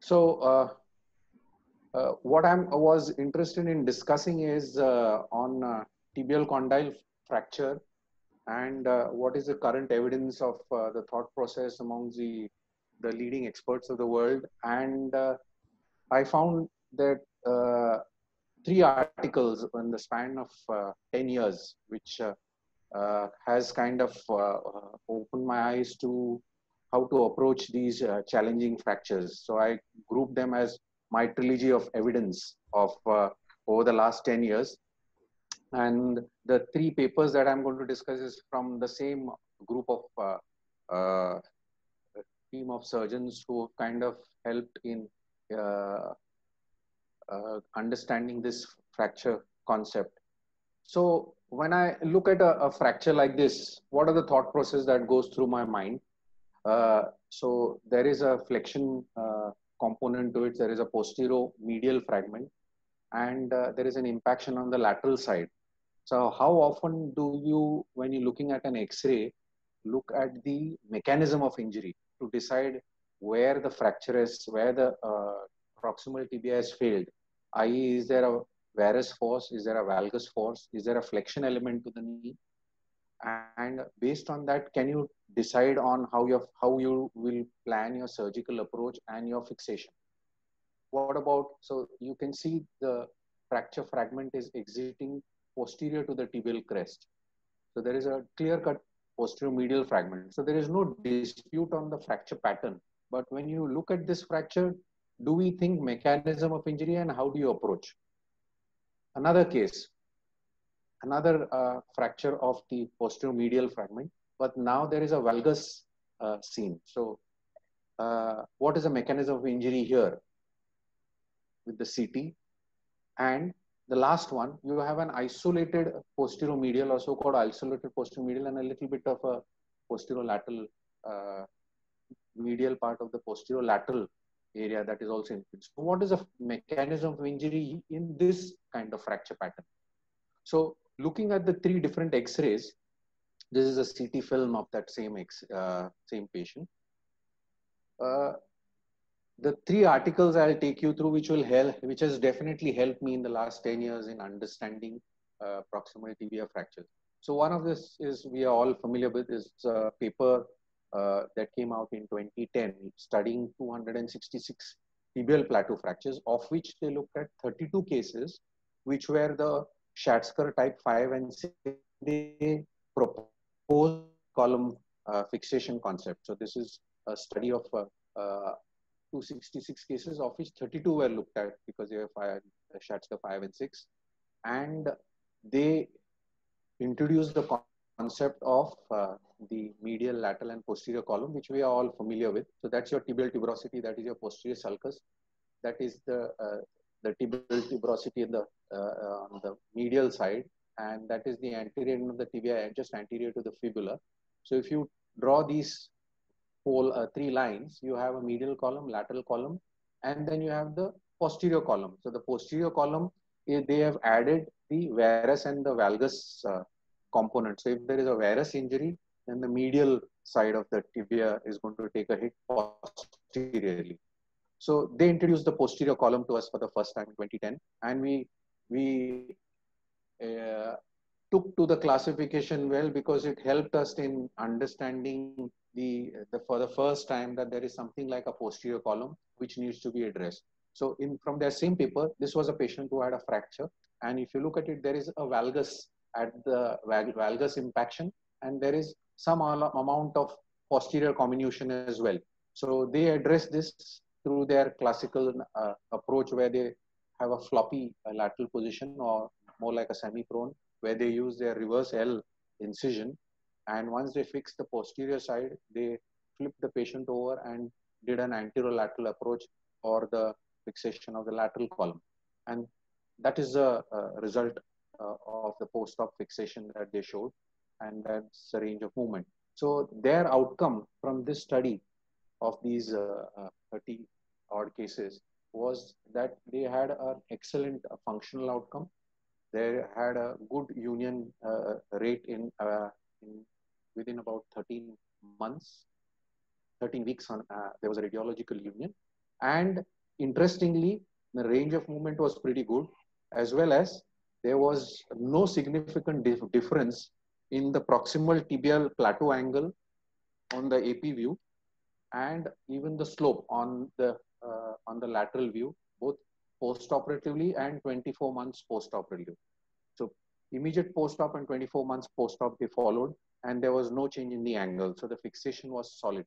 So what I was interested in discussing is on tibial condyle fracture and what is the current evidence of the thought process among the leading experts of the world. And I found that three articles in the span of 10 years, which has kind of opened my eyes to how to approach these challenging fractures. So I grouped them as my trilogy of evidence of over the last 10 years. And the three papers that I'm going to discuss is from the same group of uh, team of surgeons who kind of helped in uh, understanding this fracture concept. So when I look at a fracture like this, what are the thought process that goes through my mind? So there is a flexion component to it. There is a posterior medial fragment, and there is an impaction on the lateral side. So how often do you, when you're looking at an X-ray, look at the mechanism of injury to decide where the fracture is, where the proximal tibia has failed? I.e., is there a varus force? Is there a valgus force? Is there a flexion element to the knee? And based on that, can you decide on how you will plan your surgical approach and your fixation? What about, so you can see the fracture fragment is exiting posterior to the tibial crest. So there is a clear-cut posterior medial fragment. So there is no dispute on the fracture pattern. But when you look at this fracture, do we think mechanism of injury and how do you approach? Another case, another fracture of the posterior medial fragment, but now there is a valgus seen. So what is the mechanism of injury here with the CT? And the last one, you have an isolated posterior medial or so-called isolated posterior medial and a little bit of a posterior lateral medial part of the posterior lateral area that is also influenced. So what is the mechanism of injury in this kind of fracture pattern? So looking at the three different X-rays, this is a CT film of that same patient. The three articles I'll take you through, which has definitely helped me in the last 10 years in understanding proximal tibia fractures. So one of this is, we are all familiar with, is a paper that came out in 2010 studying 266 tibial plateau fractures, of which they looked at 32 cases, which were the Schatzker type 5 and 6. They proposed column fixation concept. So this is a study of 266 cases, of which 32 were looked at because they were Schatzker 5 and 6. And they introduced the concept of the medial, lateral, and posterior column, which we are all familiar with. So that's your tibial tuberosity, that is your posterior sulcus, that is the tibial tuberosity on the medial side, and that is the anterior end of the tibia, just anterior to the fibula. So if you draw these three lines, you have a medial column, lateral column, and then you have the posterior column. So the posterior column, they have added the varus and the valgus component. So if there is a varus injury, then the medial side of the tibia is going to take a hit posteriorly. So they introduced the posterior column to us for the first time in 2010, and we took to the classification well because it helped us in understanding for the first time that there is something like a posterior column which needs to be addressed. So from their same paper, this was a patient who had a fracture, and if you look at it, there is a valgus at the valgus impaction, and there is some amount of posterior comminution as well. So they address this through their classical approach, where they have a floppy lateral position, or more like a semi-prone, where they use their reverse L incision. And once they fix the posterior side, they flip the patient over and did an anterolateral approach or the fixation of the lateral column. And that is the result of the post-op fixation that they showed. And that's the range of movement. So their outcome from this study of these 30 odd cases was that they had an excellent functional outcome. They had a good union rate within about 13 months, 13 weeks on, there was a radiological union. And interestingly, the range of movement was pretty good, as well as there was no significant difference in the proximal tibial plateau angle on the AP view, and even the slope on the lateral view, both post-operatively and 24 months post-operatively. So immediate post-op and 24 months post-op, they followed, and there was no change in the angle. So the fixation was solid.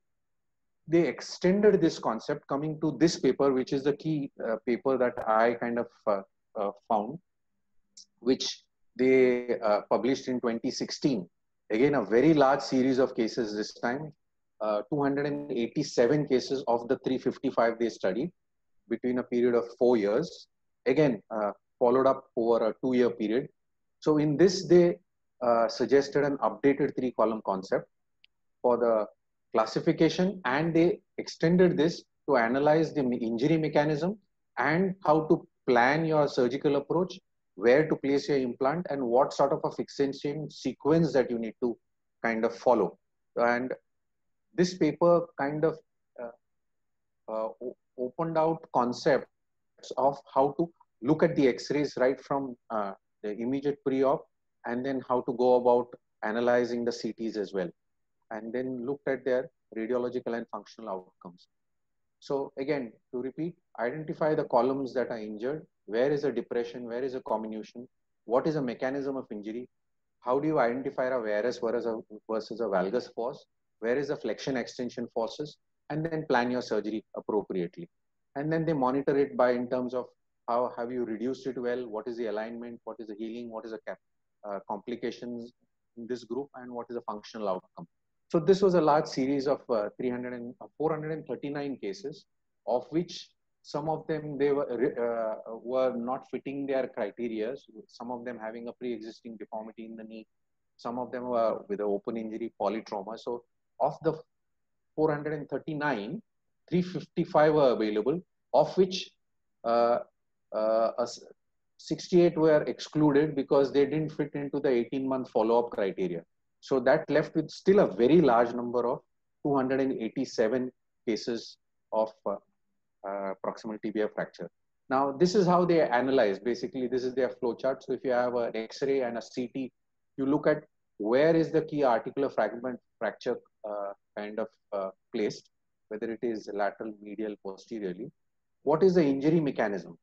They extended this concept coming to this paper, which is the key paper that I kind of found, which they published in 2016. Again, a very large series of cases this time, 287 cases of the 355 they studied between a period of 4 years. Again, followed up over a 2-year period. So in this, they suggested an updated 3-column concept for the classification, and they extended this to analyze the injury mechanism and how to plan your surgical approach, where to place your implant, and what sort of a fixation sequence that you need to kind of follow. And this paper kind of opened out concepts of how to look at the x-rays right from the immediate pre-op, and then how to go about analyzing the CTs as well, and then looked at their radiological and functional outcomes. So again, to repeat, identify the columns that are injured, where is a depression, where is a comminution, what is a mechanism of injury, how do you identify a varus versus a valgus force, where is the flexion extension forces, and then plan your surgery appropriately. And then they monitor it by in terms of how have you reduced it well, what is the alignment, what is the healing, what is the complications in this group, and what is the functional outcome. So this was a large series of 439 cases, of which some of them they were not fitting their criteria. Some of them having a pre-existing deformity in the knee, some of them were with an open injury polytrauma. So of the 439, 355 were available, of which 68 were excluded because they didn't fit into the 18-month follow-up criteria. So that left with still a very large number of 287 cases of proximal tibia fracture. Now, this is how they analyze. Basically, this is their flow chart. So if you have an X-ray and a CT, you look at where is the key articular fragment fracture kind of placed, whether it is lateral, medial, posteriorly. What is the injury mechanism?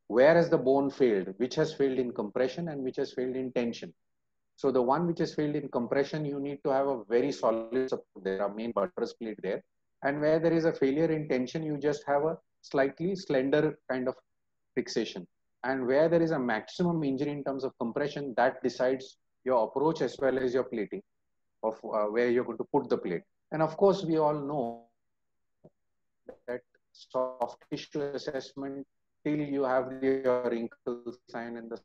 Where has the bone failed? Which has failed in compression and which has failed in tension? So the one which has failed in compression, you need to have a very solid support. There are main buttress plate there. And where there is a failure in tension, you just have a slightly slender kind of fixation. And where there is a maximum injury in terms of compression, that decides your approach as well as your plating of where you're going to put the plate. And of course, we all know that soft tissue assessment, till you have your wrinkle sign and the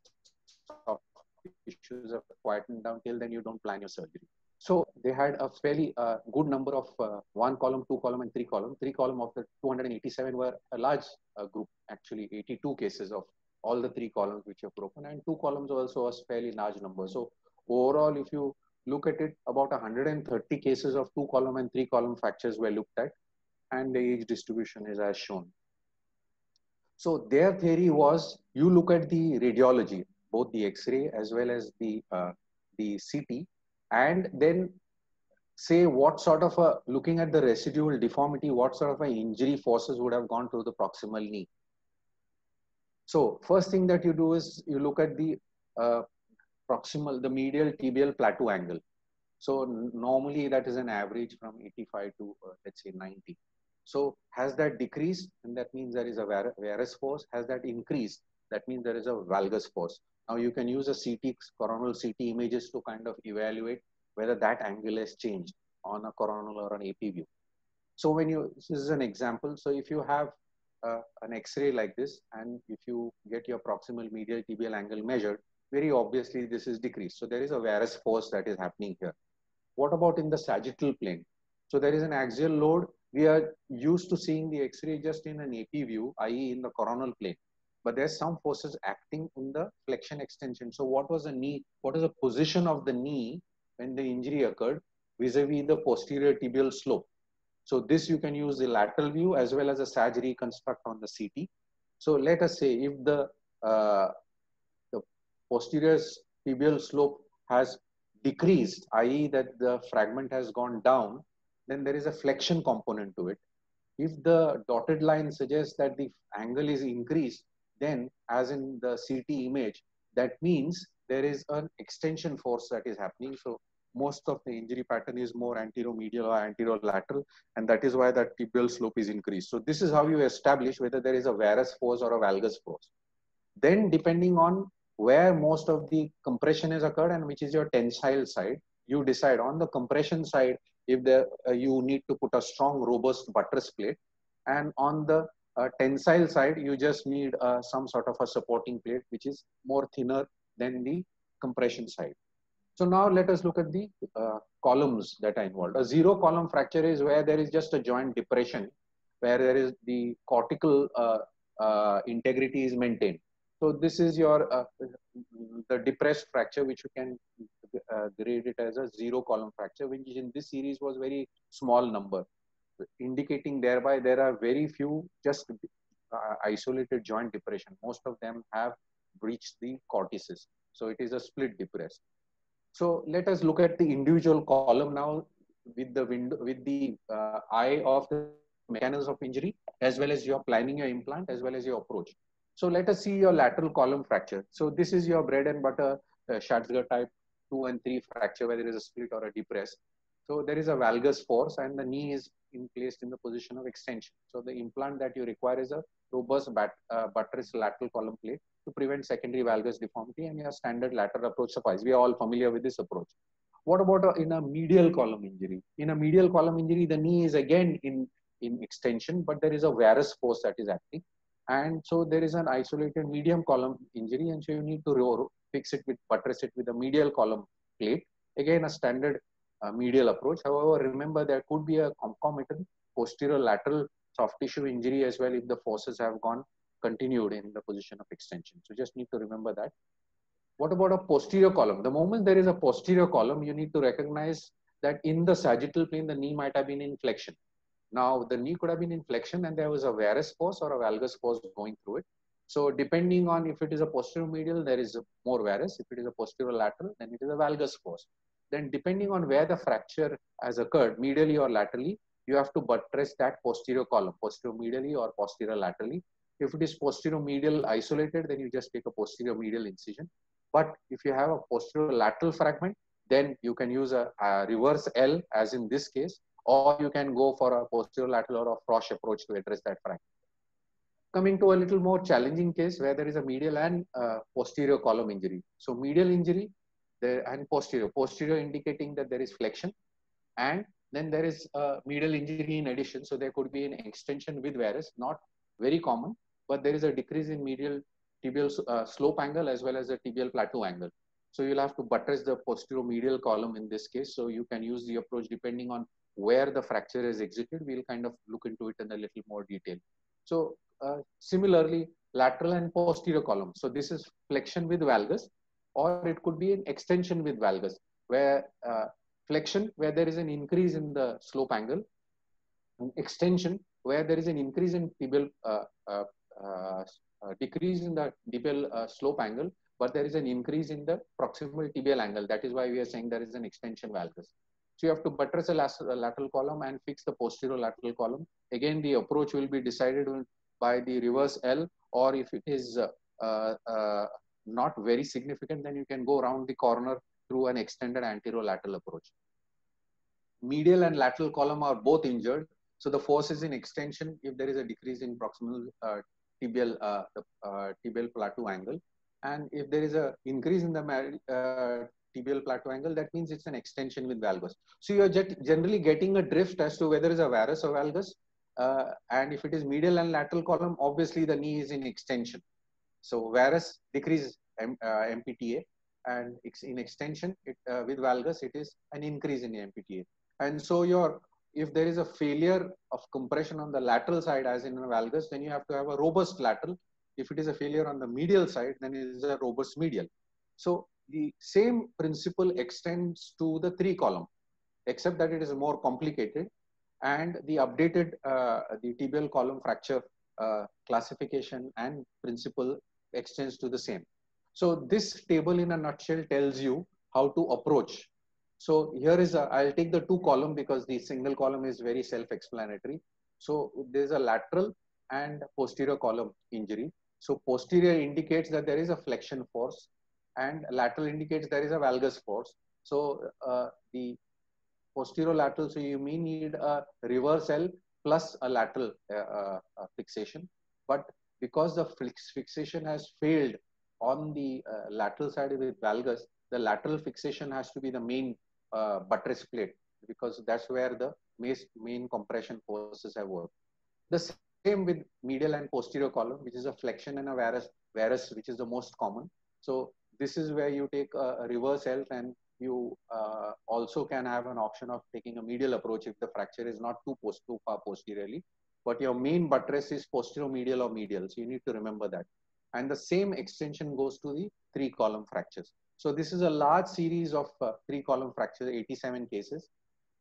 soft tissues are quietened down, till then you don't plan your surgery. So they had a fairly good number of 1 column, 2 column, and 3 column. 3 column of the 287 were a large group, actually 82 cases of all the 3 columns which are broken, and 2 columns also was fairly large number. So overall, if you look at it, about 130 cases of 2 column and 3 column fractures were looked at, and the age distribution is as shown. So their theory was, you look at the radiology, both the X-ray as well as the CT, and then say what sort of a, looking at the residual deformity, what sort of a injury forces would have gone through the proximal knee. So first thing that you do is you look at the proximal, the medial tibial plateau angle. So normally that is an average from 85 to let's say 90. So has that decreased? And that means there is a varus force. Has that increased? That means there is a valgus force. Now you can use a CT, coronal CT images to kind of evaluate whether that angle has changed on a coronal or an AP view. So when you, this is an example. So if you have an X-ray like this, and if you get your proximal medial tibial angle measured, very obviously this is decreased. So there is a varus force that is happening here. What about in the sagittal plane? So there is an axial load. We are used to seeing the X-ray just in an AP view, i.e. in the coronal plane. But there's some forces acting in the flexion extension. So what was the knee? What is the position of the knee when the injury occurred vis-a-vis the posterior tibial slope? So this you can use the lateral view as well as a SAG reconstruct on the CT. So let us say if the posterior tibial slope has decreased, i.e. that the fragment has gone down, then there is a flexion component to it. If the dotted line suggests that the angle is increased, then as in the CT image, that means there is an extension force that is happening. So most of the injury pattern is more anteromedial or anterolateral, and that is why that tibial slope is increased. So this is how you establish whether there is a varus force or a valgus force. Then depending on where most of the compression has occurred and which is your tensile side, you decide on the compression side if you need to put a strong robust buttress plate, and on the tensile side you just need some sort of a supporting plate which is more thinner than the compression side. So now let us look at the columns that are involved. A zero column fracture is where there is just a joint depression, where there is the cortical integrity is maintained. So this is your the depressed fracture, which you can grade it as a zero column fracture, which in this series was very small number, indicating thereby there are very few just isolated joint depression. Most of them have breached the cortices. So it is a split depressed. So let us look at the individual column now with the window, with the eye of the mechanisms of injury, as well as you're planning your implant, as well as your approach. So let us see your lateral column fracture. So this is your bread and butter Schatzger type 2 and 3 fracture where there is a split or a depress. So there is a valgus force and the knee is placed in the position of extension. So the implant that you require is a robust buttress lateral column plate to prevent secondary valgus deformity, and your standard lateral approach suffice. We are all familiar with this approach. What about in a medial column injury? In a medial column injury, the knee is again in extension, but there is a varus force that is acting. And so there is an isolated medium column injury, and so you need to fix it with buttress it with a medial column plate. Again, a standard medial approach. However, remember there could be a concomitant posterior lateral soft tissue injury as well if the forces have gone continued in the position of extension. So just need to remember that. What about a posterior column? The moment there is a posterior column, you need to recognize that in the sagittal plane, the knee might have been in flexion. Now, the knee could have been in flexion and there was a varus force or a valgus force going through it. So depending on if it is a posterior medial, there is more varus. If it is a posterior lateral, then it is a valgus force. Then depending on where the fracture has occurred, medially or laterally, you have to buttress that posterior column, posterior medially or posterior laterally. If it is posterior medial isolated, then you just take a posterior medial incision. But if you have a posterior lateral fragment, then you can use a reverse L as in this case, or you can go for a posterior lateral or a Frosch approach to address that fragment. Coming to a little more challenging case where there is a medial and posterior column injury. So medial injury and posterior indicating that there is flexion, and then there is a medial injury in addition. So there could be an extension with varus, not very common, but there is a decrease in medial tibial slope angle as well as the tibial plateau angle. So you'll have to buttress the posterior medial column in this case. So you can use the approach depending on where the fracture is exited. We'll kind of look into it in a little more detail. So similarly, lateral and posterior column. So this is flexion with valgus, or it could be an extension with valgus, where flexion, where there is an increase in the slope angle, and extension, where there is an increase in tibial, decrease in the tibial slope angle, but there is an increase in the proximal tibial angle. That is why we are saying there is an extension valgus. So you have to buttress a lateral column and fix the posterior lateral column. Again, the approach will be decided by the reverse L, or if it is not very significant, then you can go around the corner through an extended anterolateral approach. Medial and lateral column are both injured. So the force is in extension if there is a decrease in proximal tibial plateau angle. And if there is an increase in the tibial plateau angle, that means it's an extension with valgus. So you're generally getting a drift as to whether it's a varus or valgus. And if it is medial and lateral column, obviously the knee is in extension. So varus decrease MPTA, and in extension with valgus, it is an increase in MPTA. And so if there is a failure of compression on the lateral side as in a valgus, then you have to have a robust lateral. If it is a failure on the medial side, then it is a robust medial. So the same principle extends to the 3 column, except that it is more complicated. and the updated the tibial column fracture classification and principle extends to the same. So this table in a nutshell tells you how to approach. So here is I'll take the two column because the single column is very self-explanatory. So there's a lateral and posterior column injury. So posterior indicates that there is a flexion force, and lateral indicates there is a valgus force. So the posterolateral, so you may need a reverse L plus a lateral fixation. But because the fixation has failed on the lateral side with valgus, the lateral fixation has to be the main buttress plate, because that's where the main compression forces have worked. The same with medial and posterior column, which is a flexion and a varus, which is the most common. So this is where you take a reverse L, and you also can have an option of taking a medial approach if the fracture is not too far posteriorly. But your main buttress is posterior-medial or medial. So you need to remember that. And the same extension goes to the three-column fractures. So this is a large series of three-column fractures, 87 cases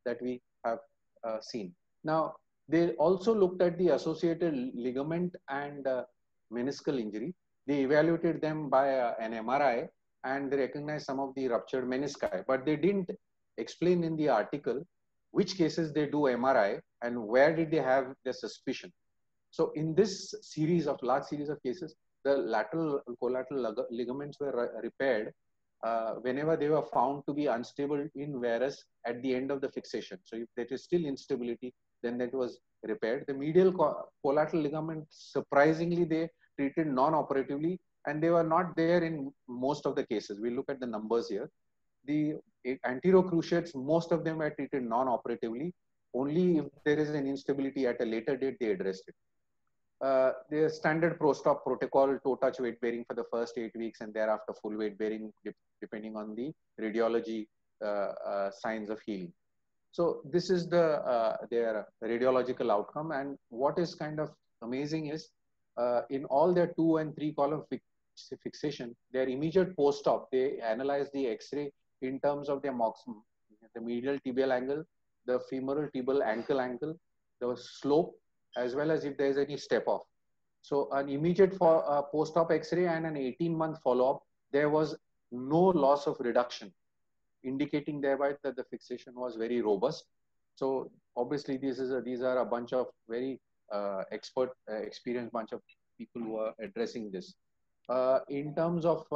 that we have seen. Now, they also looked at the associated ligament and meniscal injury. They evaluated them by an MRI, and they recognized some of the ruptured menisci, but they didn't explain in the article which cases they do MRI and where did they have the suspicion. So in this large series of cases, the lateral collateral ligaments were repaired whenever they were found to be unstable in varus at the end of the fixation. So if there is still instability, then that was repaired. The medial collateral ligament, surprisingly, they treated non-operatively, and they were not there in most of the cases. We look at the numbers here. The anterior cruciates, most of them were treated non-operatively. Only if there is an instability at a later date, they addressed it. The standard post-op protocol, toe touch weight bearing for the first 8 weeks, and thereafter full weight bearing depending on the radiology signs of healing. So this is their radiological outcome. And what is kind of amazing is in all their 2 and 3 column fixation, their immediate post-op, they analyze the X-ray in terms of their the medial tibial angle, the femoral tibial ankle angle, the slope, as well as if there is any step off. So an immediate post-op X-ray and an 18-month follow-up, there was no loss of reduction, indicating thereby that the fixation was very robust. So obviously these are a bunch of very experienced bunch of people who are addressing this. In terms of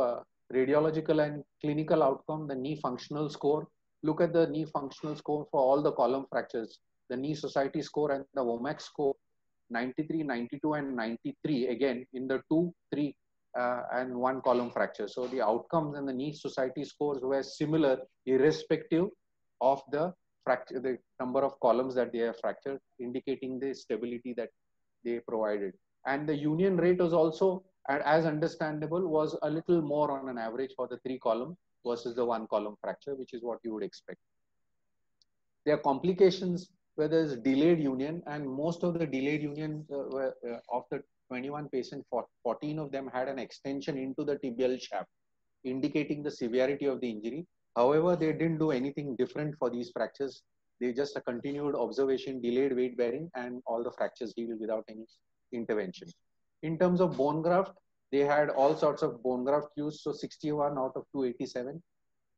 radiological and clinical outcome, the knee functional score, look at the knee functional score for all the column fractures, the knee society score and the WOMAC score, 93, 92, and 93, again in the 2, 3, and 1 column fracture. So the outcomes and the knee society scores were similar, irrespective of the fracture, the number of columns that they have fractured, indicating the stability that they provided. And the union rate was also, as understandable, was a little more on an average for the 3 column versus the 1 column fracture, which is what you would expect. There are complications where there's delayed union, and most of the delayed unions of the 21 patients, 14 of them had an extension into the tibial shaft, indicating the severity of the injury. However, they didn't do anything different for these fractures. They just a continued observation, delayed weight bearing, and all the fractures healed without any intervention. In terms of bone graft, they had all sorts of bone graft used, so 61 out of 287.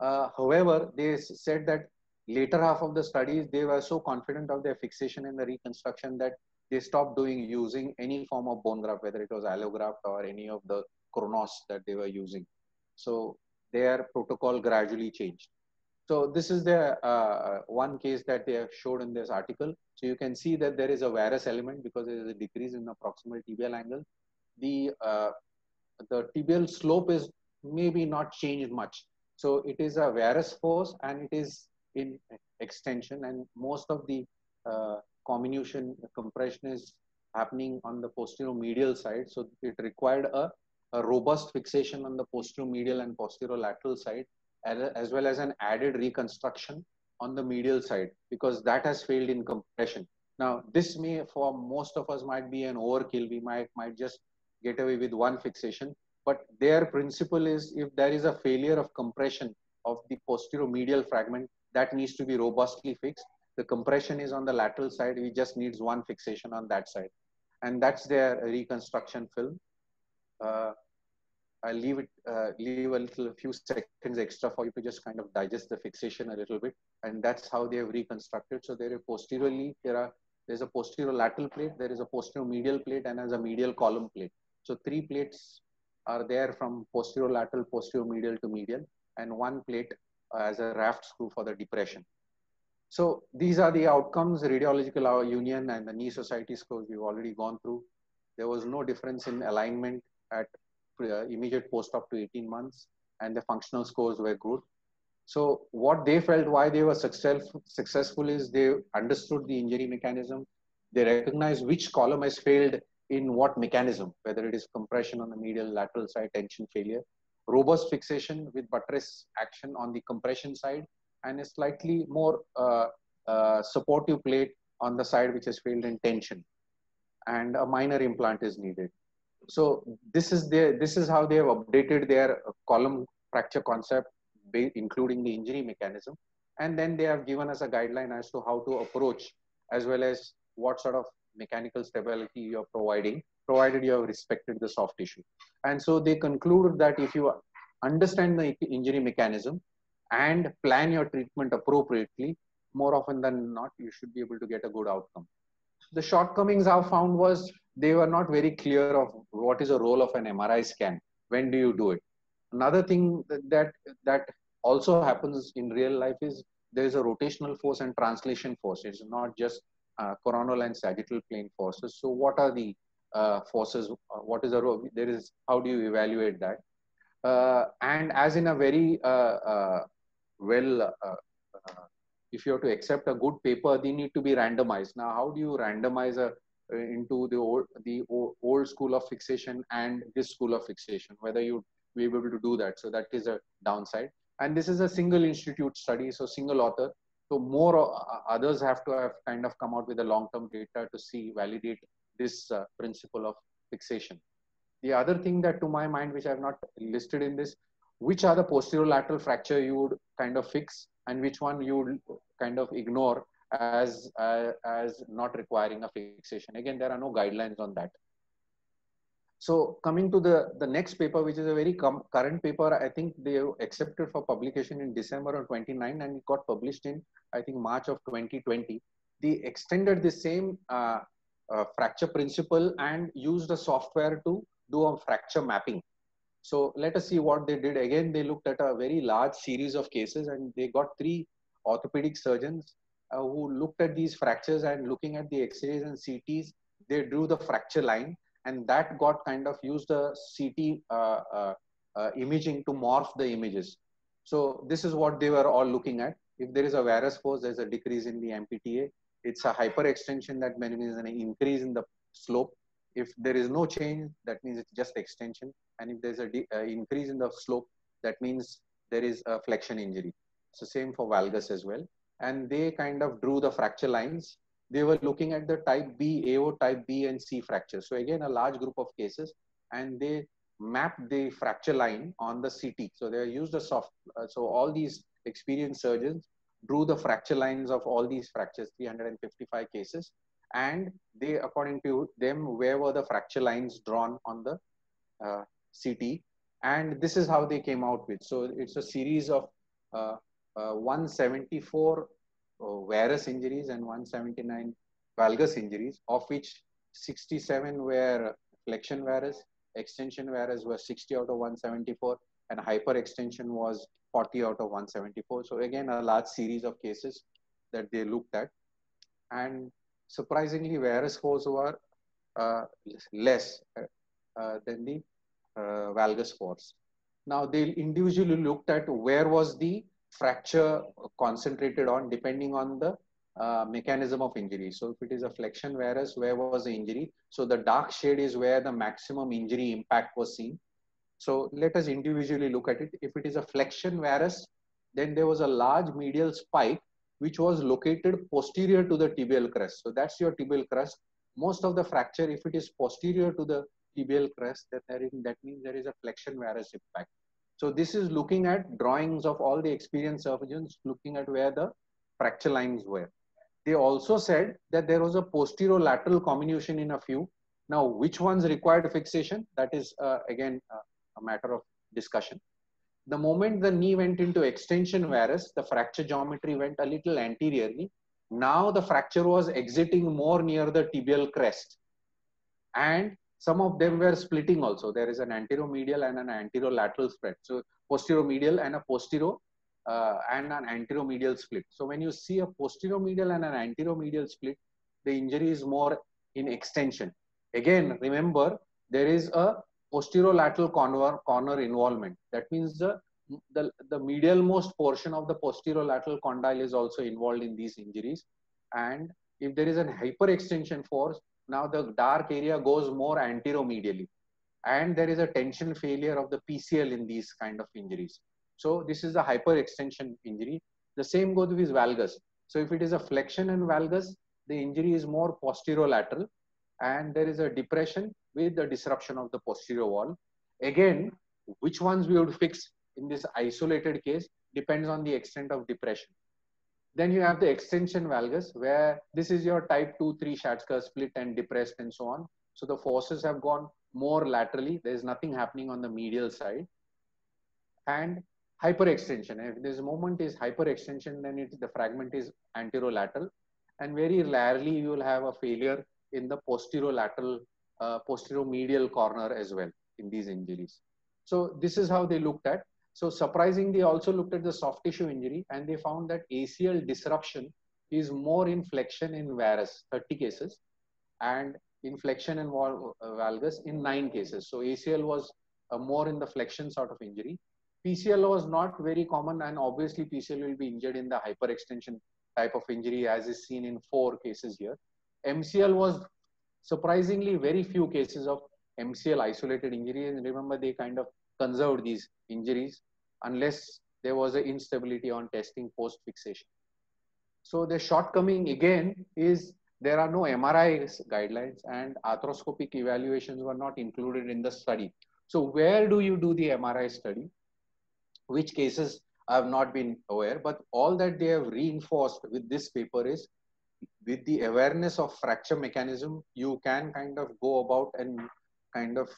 However, they said that later half of the studies, they were so confident of their fixation and the reconstruction that they stopped using any form of bone graft, whether it was allograft or any of the Kronos that they were using. So their protocol gradually changed. So this is the one case that they have showed in this article. So you can see that there is a varus element because there is a decrease in the proximal tibial angle. The tibial slope is maybe not changed much. So it is a varus force and it is in extension, and most of the comminution compression is happening on the posterior medial side. So it required a robust fixation on the posterior medial and posterior lateral side, as well as an added reconstruction on the medial side, because that has failed in compression. Now, this may, for most of us, might be an overkill. We might just get away with one fixation, but their principle is if there is a failure of compression of the posterior medial fragment, that needs to be robustly fixed. The compression is on the lateral side. He just needs one fixation on that side. And that's their reconstruction film. I'll leave a few seconds extra for you to just kind of digest the fixation a little bit. And that's how they have reconstructed. So there is posteriorly, there's a posterior lateral plate, there is a posterior medial plate, and as a medial column plate. So 3 plates are there from posterior lateral, posterior medial to medial, and 1 plate as a raft screw for the depression. So these are the outcomes. Radiological Union and the Knee Society scores we've already gone through. There was no difference in alignment at immediate post-op to 18 months, and the functional scores were good. So what they felt why they were successful is they understood the injury mechanism. They recognized which column has failed in what mechanism, whether it is compression on the medial lateral side, tension failure, robust fixation with buttress action on the compression side, and a slightly more supportive plate on the side which has failed in tension, and a minor implant is needed. So this is how they have updated their column fracture concept, including the injury mechanism, and then they have given us a guideline as to how to approach, as well as what sort of mechanical stability you are providing, provided you have respected the soft tissue. And so they conclude that if you understand the injury mechanism and plan your treatment appropriately, more often than not, you should be able to get a good outcome. The shortcomings I've found was they were not very clear of what is the role of an MRI scan. When do you do it? Another thing that also happens in real life is there is a rotational force and translation force. It's not just coronal and sagittal plane forces. So what are the forces? What is the role? There is, how do you evaluate that? And as in a very if you have to accept a good paper, they need to be randomized. Now, how do you randomize into the old school of fixation and this school of fixation? Whether you be able to do that. So that is a downside. And this is a single institute study, so single author. So more others have to have kind of come out with a long-term data to validate this principle of fixation. The other thing that to my mind, which I have not listed in this, which are the posterolateral fracture you would kind of fix and which one you would kind of ignore as not requiring a fixation. Again, there are no guidelines on that. So coming to the next paper, which is a very current paper, I think they accepted for publication in December of 29 and it got published in, I think, March of 2020. They extended the same fracture principle and used a software to do a fracture mapping. So let us see what they did. Again, they looked at a very large series of cases and they got 3 orthopedic surgeons who looked at these fractures, and looking at the X-rays and CTs, they drew the fracture line, and that got kind of used a CT imaging to morph the images. So this is what they were all looking at. If there is a varus force, there's a decrease in the MPTA. It's a hyperextension, that means an increase in the slope. If there is no change, that means it's just extension. And if there's a increase in the slope, that means there is a flexion injury. So same for valgus as well. And they kind of drew the fracture lines. They were looking at the type B, AO, type B and C fractures. So again, a large group of cases, and they mapped the fracture line on the CT. So they used a so all these experienced surgeons drew the fracture lines of all these fractures, 355 cases. And they, according to them, where were the fracture lines drawn on the CT? And this is how they came out with. So it's a series of 174 varus injuries and 179 valgus injuries, of which 67 were flexion varus, extension varus was 60 out of 174, and hyperextension was 40 out of 174. So again, a large series of cases that they looked at. And surprisingly, varus force were less than the valgus force. Now, they individually looked at where was the fracture concentrated on, depending on the mechanism of injury. So if it is a flexion varus, where was the injury? So the dark shade is where the maximum injury impact was seen. So let us individually look at it. If it is a flexion varus, then there was a large medial spike which was located posterior to the tibial crest. So that's your tibial crest. Most of the fracture, if it is posterior to the tibial crest, that means there is a flexion varus impact. So this is looking at drawings of all the experienced surgeons, looking at where the fracture lines were. They also said that there was a posterolateral comminution in a few. Now, which ones required fixation? That is again a matter of discussion. The moment the knee went into extension varus, the fracture geometry went a little anteriorly. Now the fracture was exiting more near the tibial crest, and some of them were splitting also. There is an anteromedial and an anterolateral spread. So posteromedial and a and an anteromedial split. So when you see a posteromedial and an anteromedial split, the injury is more in extension. Again, remember, there is a posterolateral corner involvement. That means the medial most portion of the posterolateral condyle is also involved in these injuries. And if there is a hyperextension force, now the dark area goes more anteromedially, and there is a tension failure of the PCL in these kind of injuries. So this is a hyperextension injury. The same goes with valgus. So if it is a flexion and valgus, the injury is more posterolateral, and there is a depression with the disruption of the posterior wall. Again, which ones we would fix in this isolated case depends on the extent of depression. Then you have the extension valgus, where this is your type 2-3 Schatzker split and depressed and so on. So the forces have gone more laterally. There is nothing happening on the medial side. And hyperextension. If this moment is hyperextension, then the fragment is anterolateral. And very rarely you will have a failure in the posterolateral, posteromedial corner as well in these injuries. So this is how they looked at. So surprisingly, they also looked at the soft tissue injury, and they found that ACL disruption is more in flexion in varus, 30 cases, and in flexion and valgus in 9 cases. So ACL was more in the flexion sort of injury. PCL was not very common, and obviously PCL will be injured in the hyperextension type of injury, as is seen in 4 cases here. MCL was surprisingly very few cases of MCL isolated injury, and remember, they kind of conserved these injuries unless there was an instability on testing post fixation. So the shortcoming again is there are no MRI guidelines, and arthroscopic evaluations were not included in the study. So where do you do the MRI study? Which cases I have not been aware, but all that they have reinforced with this paper is, with the awareness of fracture mechanism, you can kind of go about and kind of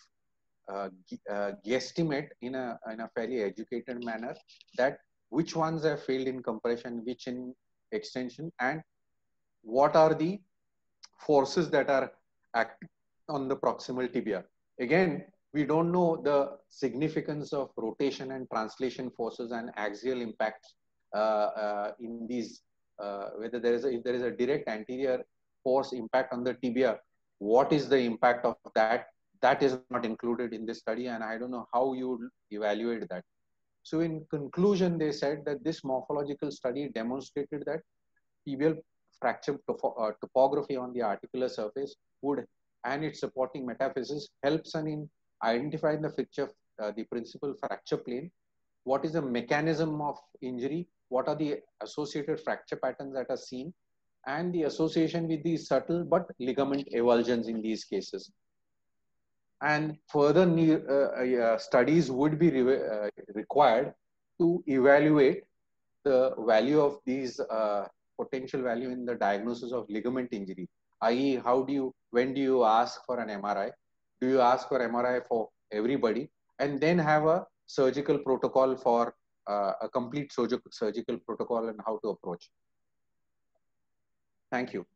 guesstimate in a fairly educated manner that which ones have failed in compression, which in extension, and what are the forces that are acting on the proximal tibia. Again, we don't know the significance of rotation and translation forces and axial impacts in these, whether if there is a direct anterior force impact on the tibia, what is the impact of that? That is not included in this study, and I don't know how you would evaluate that. So in conclusion, they said that this morphological study demonstrated that tibial fracture topography on the articular surface would, and its supporting metaphysics, helps in identifying the principal fracture plane, what is the mechanism of injury, what are the associated fracture patterns that are seen, and the association with these subtle but ligament avulsions in these cases. And further studies would be required to evaluate the value of these potential value in the diagnosis of ligament injury, i.e. when do you ask for an MRI? Do you ask for MRI for everybody, and then have a surgical protocol for a complete surgical protocol and how to approach? Thank you.